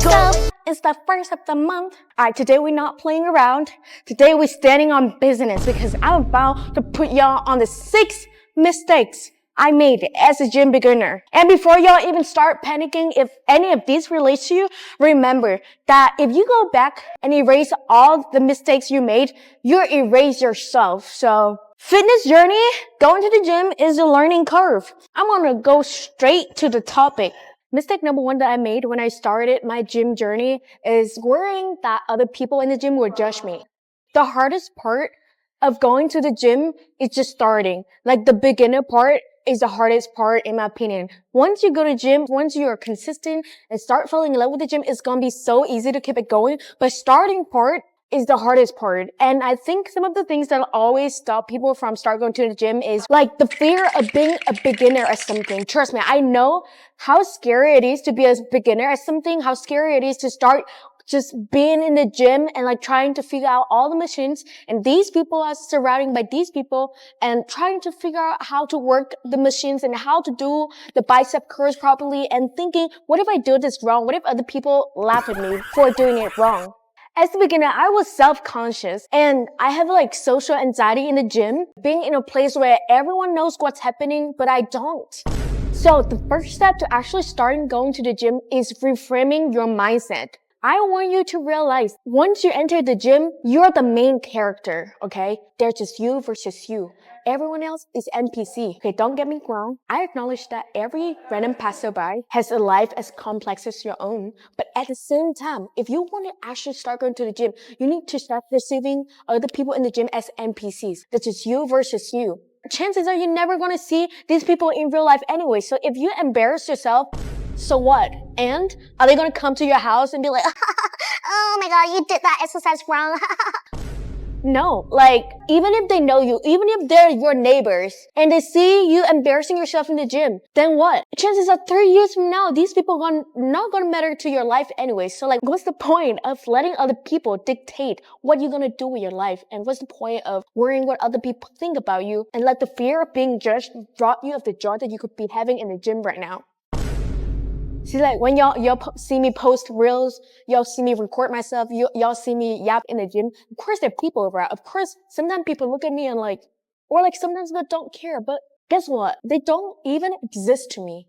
Wake up! It's the first of the month. Alright, today we're not playing around. Today we're standing on business because I'm about to put y'all on the 6 mistakes I made as a gym beginner. And before y'all even start panicking, if any of these relates to you, remember that if you go back and erase all the mistakes you made, you'll erase yourself. So, fitness journey, going to the gym is a learning curve. I'm gonna go straight to the topic. Mistake number 1 that I made when I started my gym journey is worrying that other people in the gym would judge me. The hardest part of going to the gym is just starting. Like the beginner part is the hardest part in my opinion. Once you go to gym, once you are consistent and start falling in love with the gym, it's gonna be so easy to keep it going. But starting part is the hardest part. And I think some of the things that always stop people from start going to the gym is like the fear of being a beginner at something. Trust me, I know how scary it is to be a beginner at something, how scary it is to start just being in the gym and like trying to figure out all the machines, and these people are surrounding by these people and trying to figure out how to work the machines and how to do the bicep curls properly, and thinking, what if I do this wrong? What if other people laugh at me for doing it wrong? As a beginner, I was self-conscious and I have like social anxiety in the gym, being in a place where everyone knows what's happening, but I don't. So the first step to actually starting going to the gym is reframing your mindset. I want you to realize once you enter the gym, you're the main character, okay? There's just you versus you. Everyone else is NPC. Okay, don't get me wrong. I acknowledge that every random passerby has a life as complex as your own. But at the same time, if you want to actually start going to the gym, you need to start perceiving other people in the gym as NPCs. That's just you versus you. Chances are you're never going to see these people in real life anyway. So if you embarrass yourself, so what? And are they going to come to your house and be like, oh my god, you did that exercise wrong? No, like, even if they know you, even if they're your neighbors, and they see you embarrassing yourself in the gym, then what? Chances are 3 years from now, these people not gonna matter to your life anyway. So like, what's the point of letting other people dictate what you're gonna do with your life? And what's the point of worrying what other people think about you and let the fear of being judged rob you of the joy that you could be having in the gym right now? See, like, when y'all see me post reels, y'all see me record myself, y'all see me yap in the gym, of course there are people around. Of course, sometimes people look at me and like, or like sometimes they don't care, but guess what? They don't even exist to me.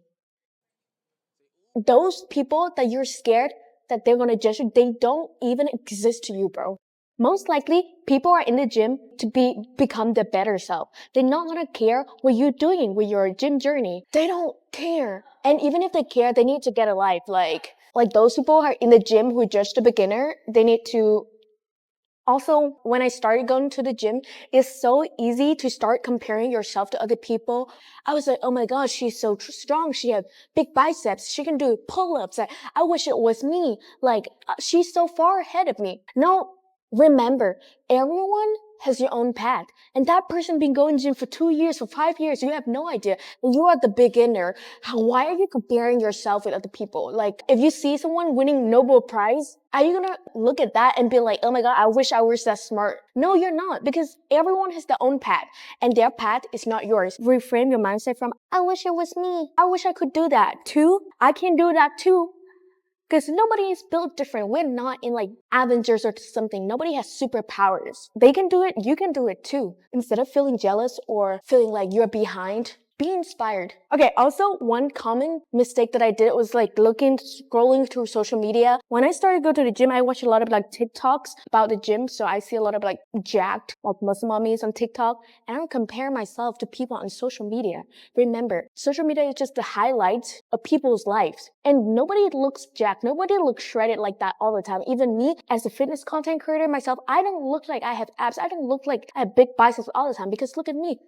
Those people that you're scared that they're gonna judge you, they don't even exist to you, bro. Most likely, people are in the gym to become their better self. They're not gonna care what you're doing with your gym journey. They don't care. And even if they care, they need to get a life. Like those people who are in the gym who judge the beginner, they need to. Also, when I started going to the gym, it's so easy to start comparing yourself to other people. I was like, oh my gosh, she's so strong. She has big biceps. She can do pull-ups. I wish it was me. Like, she's so far ahead of me. No. Remember, everyone has your own path. And that person been going to the gym for 2 years, for 5 years, you have no idea. You are the beginner. Why are you comparing yourself with other people? Like, if you see someone winning Nobel Prize, are you gonna look at that and be like, oh my god, I wish I was that smart? No, you're not, because everyone has their own path, and their path is not yours. Reframe your mindset from, I wish it was me. I wish I could do that, to, I can do that too. Because nobody is built different. We're not in like Avengers or something. Nobody has superpowers. They can do it, you can do it too. Instead of feeling jealous or feeling like you're behind, be inspired. Okay, also one common mistake that I did was like scrolling through social media. When I started to go to the gym, I watched a lot of like TikToks about the gym. So I see a lot of like jacked, like muscle mommies on TikTok. And I don't compare myself to people on social media. Remember, social media is just the highlights of people's lives. And nobody looks jacked. Nobody looks shredded like that all the time. Even me, as a fitness content creator myself, I don't look like I have abs. I don't look like I have big biceps all the time, because look at me.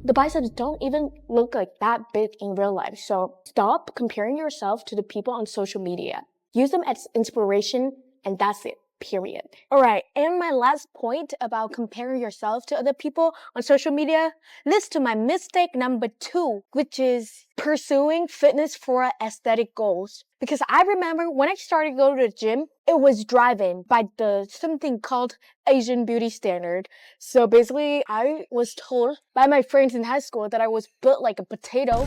The biceps don't even look like that big in real life. So stop comparing yourself to the people on social media. Use them as inspiration, and that's it. Period. Alright, and my last point about comparing yourself to other people on social media leads to my mistake number 2, which is pursuing fitness for aesthetic goals. Because I remember when I started going to the gym, it was driven by something called Asian beauty standard. So basically, I was told by my friends in high school that I was built like a potato.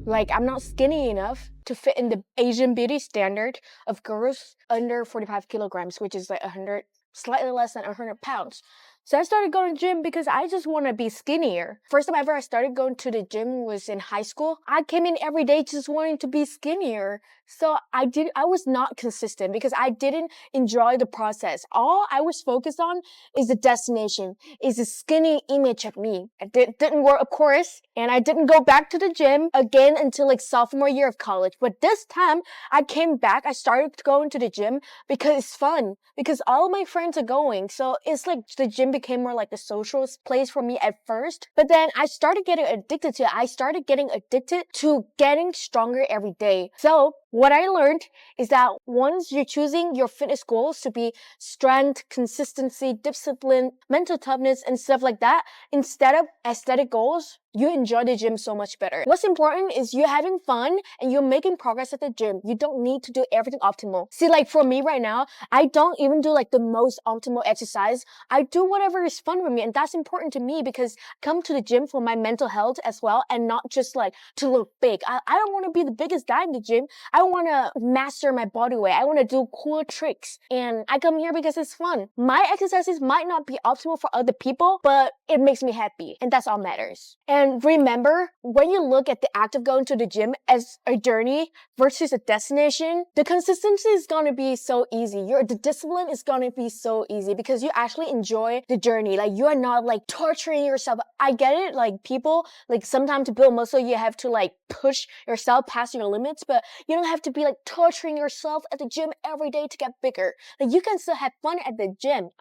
Like, I'm not skinny enough to fit in the Asian beauty standard of girls under 45 kilograms, which is like 100, slightly less than 100 pounds. So I started going to the gym because I just want to be skinnier. First time ever I started going to the gym was in high school. I came in every day just wanting to be skinnier. So I was not consistent because I didn't enjoy the process. All I was focused on is the destination, is the skinny image of me. It didn't work, of course, and I didn't go back to the gym again until like sophomore year of college. But this time I came back, I started going to the gym because it's fun, because all of my friends are going. So it's like the gym became more like a social place for me at first. But then I started getting addicted to it. I started getting addicted to getting stronger every day. So what I learned is that once you're choosing your fitness goals to be strength, consistency, discipline, mental toughness, and stuff like that, instead of aesthetic goals, you enjoy the gym so much better. What's important is you're having fun and you're making progress at the gym. You don't need to do everything optimal. See, like for me right now, I don't even do like the most optimal exercise. I do whatever is fun for me, and that's important to me because I come to the gym for my mental health as well, and not just like to look big. I don't want to be the biggest guy in the gym. I want to master my body weight. I want to do cool tricks, and I come here because it's fun. My exercises might not be optimal for other people, but it makes me happy, and that's all matters. And remember, when you look at the act of going to the gym as a journey versus a destination, the consistency is going to be so easy. The discipline is going to be so easy because you actually enjoy the journey. Like, you are not like torturing yourself. I get it. Like, people, like sometimes to build muscle, you have to like push yourself past your limits, but you don't have to be like torturing yourself at the gym every day to get bigger. Like, you can still have fun at the gym.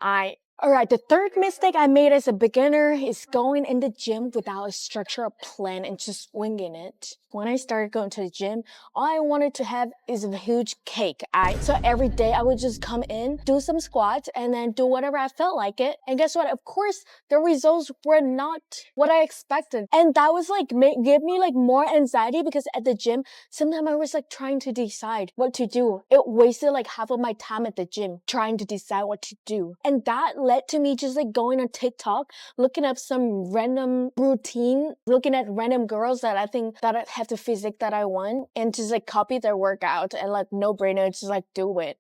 Alright, the third mistake I made as a beginner is going in the gym without a structure or plan and just winging it. When I started going to the gym, all I wanted to have is a huge cake. So every day I would just come in, do some squats, and then do whatever I felt like it. And guess what? Of course, the results were not what I expected. And that was like, give me like more anxiety because at the gym, sometimes I was like trying to decide what to do. It wasted like half of my time at the gym trying to decide what to do. And that led to me just like going on TikTok, looking up some random routine, looking at random girls that I think that have the physique that I want, and just like copy their workout and like no brainer, just like do it.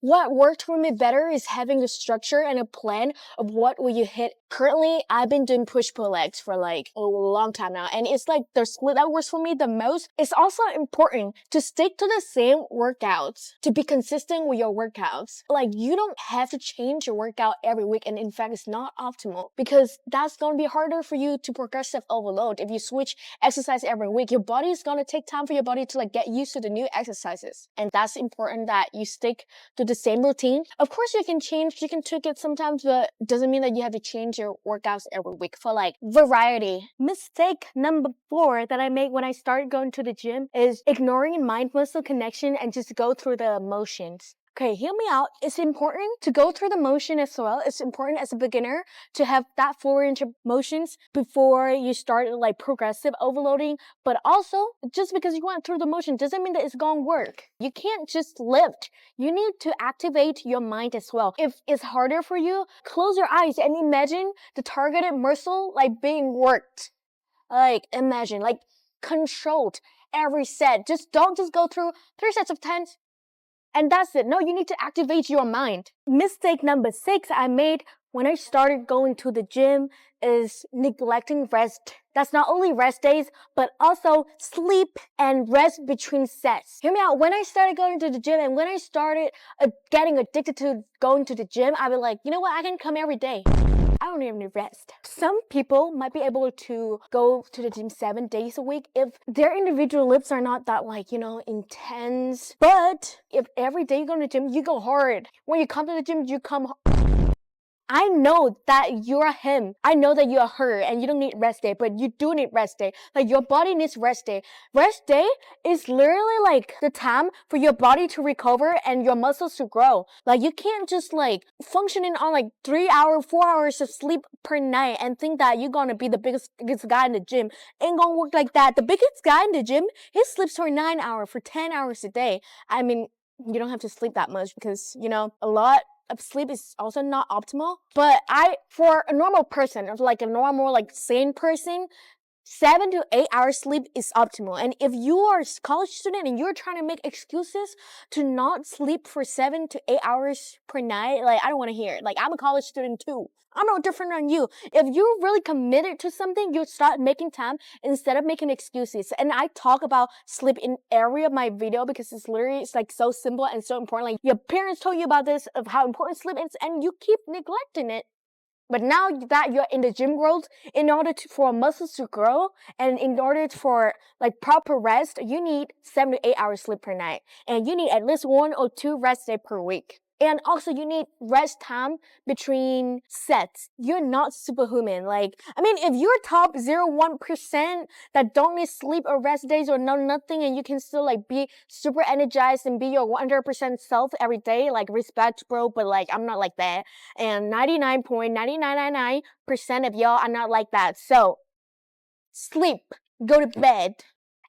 What worked for me better is having a structure and a plan of what will you hit. Currently, I've been doing push-pull legs for like a long time now, and it's like the split that works for me the most. It's also important to stick to the same workouts, to be consistent with your workouts. Like, you don't have to change your workout every week, and in fact, it's not optimal because that's going to be harder for you to progressive overload. If you switch exercise every week, your body is going to take time for your body to like get used to the new exercises, and that's important that you stick to the same routine. Of course, you can change, you can tweak it sometimes, but it doesn't mean that you have to change your workouts every week for like variety. Mistake number 4 that I made when I started going to the gym is ignoring mind muscle connection and just go through the motions. Okay, hear me out. It's important to go through the motion as well. It's important as a beginner to have that full range of motions before you start like progressive overloading. But also, just because you went through the motion doesn't mean that it's gonna work. You can't just lift. You need to activate your mind as well. If it's harder for you, close your eyes and imagine the targeted muscle like being worked. Like, imagine, like controlled every set. Don't just go through 3 sets of 10. And that's it. No, you need to activate your mind. Mistake number 6 I made when I started going to the gym is neglecting rest. That's not only rest days, but also sleep and rest between sets. Hear me out. When I started going to the gym and when I started getting addicted to going to the gym, I was like, you know what? I can come every day. I don't even need rest. Some people might be able to go to the gym 7 days a week if their individual lifts are not that like, intense. But if every day you go to the gym, you go hard. When you come to the gym, you come I know that you're him. I know that you're her and you don't need rest day, but you do need rest day. Like, your body needs rest day. Rest day is literally like the time for your body to recover and your muscles to grow. Like, you can't just like functioning on like 3 hours, 4 hours of sleep per night and think that you're gonna be the biggest guy in the gym. Ain't gonna work like that. The biggest guy in the gym, he sleeps for 9 hours, for 10 hours a day. I mean, you don't have to sleep that much because, a lot of sleep is also not optimal. But for a normal person, like a normal, like sane person, 7 to 8 hours sleep is optimal. And if you are a college student and you're trying to make excuses to not sleep for 7 to 8 hours per night, like, I don't want to hear it. Like, I'm a college student too. I'm no different than you. If you're really committed to something, you start making time instead of making excuses. And I talk about sleep in every of my video because it's like so simple and so important. Like, your parents told you about this, of how important sleep is, and you keep neglecting it. But now that you're in the gym world, in order for muscles to grow and in order for like proper rest, you need 7 to 8 hours sleep per night. And you need at least 1 or 2 rest days per week. And also you need rest time between sets. You're not superhuman. Like, I mean, if you're top 0.1% that don't need sleep or rest days or nothing, and you can still like be super energized and be your 100% self every day, like, respect, bro, but like, I'm not like that. And 99.9999% of y'all are not like that. So, sleep. Go to bed.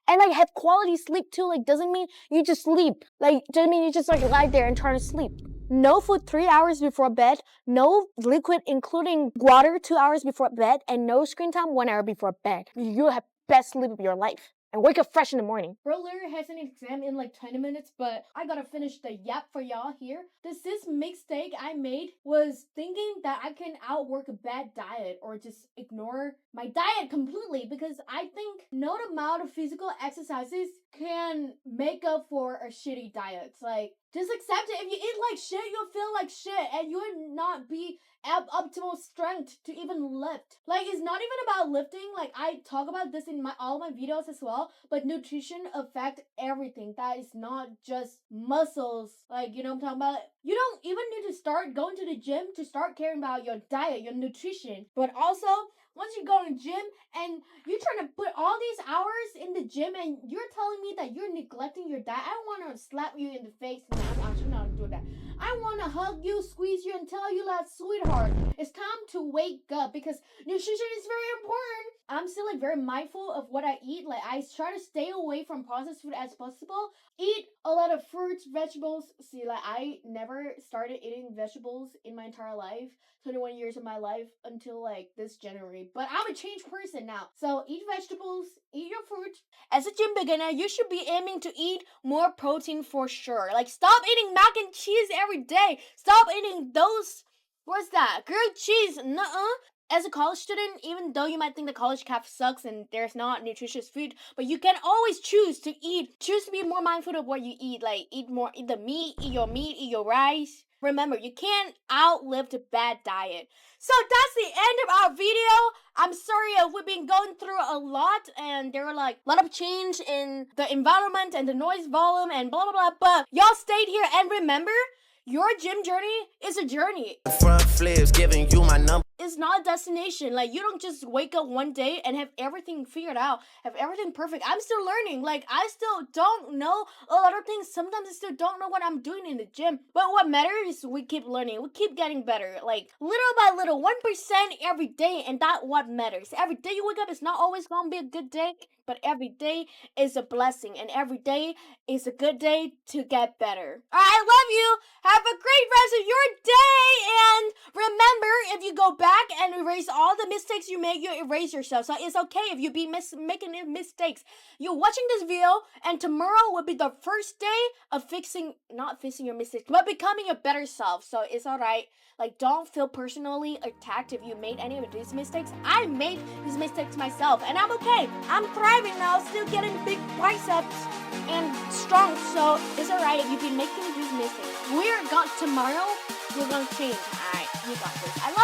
And like, have quality sleep too. Like, doesn't mean you just sleep. Like, doesn't mean you just like lie there and try to sleep. No food 3 hours before bed. No liquid, including water, 2 hours before bed. And no screen time 1 hour before bed. You'll have best sleep of your life. And wake up fresh in the morning. Bro literally has an exam in like 20 minutes, but I gotta finish the yap for y'all here. This mistake I made was thinking that I can outwork a bad diet or just ignore my diet completely, because I think no amount of physical exercises can make up for a shitty diet. Like, just accept it. If you eat like shit, you'll feel like shit and you would not be at optimal strength to even lift. Like, it's not even about lifting. Like, I talk about this in all my videos as well, but nutrition affects everything. That is not just muscles. Like, you know what I'm talking about? You don't even need to start going to the gym to start caring about your diet, your nutrition. But also, once you go to the gym and you're trying to put all these hours in the gym and you're telling me that you're neglecting your diet, I want to slap you in the face. No, I'm actually not doing that. I want to hug you, squeeze you, and tell you that, sweetheart, it's time to wake up, because nutrition is very important. I'm still like very mindful of what I eat. Like, I try to stay away from processed food as possible. Eat a lot of fruits, vegetables. See, like, I never started eating vegetables in my entire life, 21 years of my life, until like this January. But I'm a changed person now. So eat vegetables, eat your fruit. As a gym beginner, you should be aiming to eat more protein for sure. Like, stop eating mac and cheese every day. Stop eating those, what's that, grilled cheese. Nuh-uh. As a college student, even though you might think the college caf sucks and there's not nutritious food, but you can always choose to be more mindful of what you eat. Like, eat the meat, eat your rice. Remember, you can't outlive the bad diet. So that's the end of our video. I'm sorry we've been going through a lot, and there were like a lot of change in the environment and the noise volume and blah blah blah, but y'all stayed here, and remember, your gym journey is a journey. Front flips giving you my number. It's not a destination. Like, you don't just wake up one day and have everything figured out, have everything perfect. I'm still learning. Like, I still don't know a lot of things. Sometimes I still don't know what I'm doing in the gym. But what matters is we keep learning. We keep getting better. Like, little by little, 1% every day, and that's what matters. Every day you wake up, it's not always gonna be a good day, but every day is a blessing, and every day is a good day to get better. Alright, I love you. Have a great rest of your day, and remember, if you go back and erase all the mistakes you make, you erase yourself. So it's okay if you be making mistakes. You're watching this video, and tomorrow will be the first day of not fixing your mistakes, but becoming a better self. So it's alright. Like, don't feel personally attacked if you made any of these mistakes. I made these mistakes myself, and I'm okay. I'm thriving now, still getting big biceps and strong. So it's alright if you've been making these mistakes. Tomorrow, we're gonna change. Alright, you got this. I love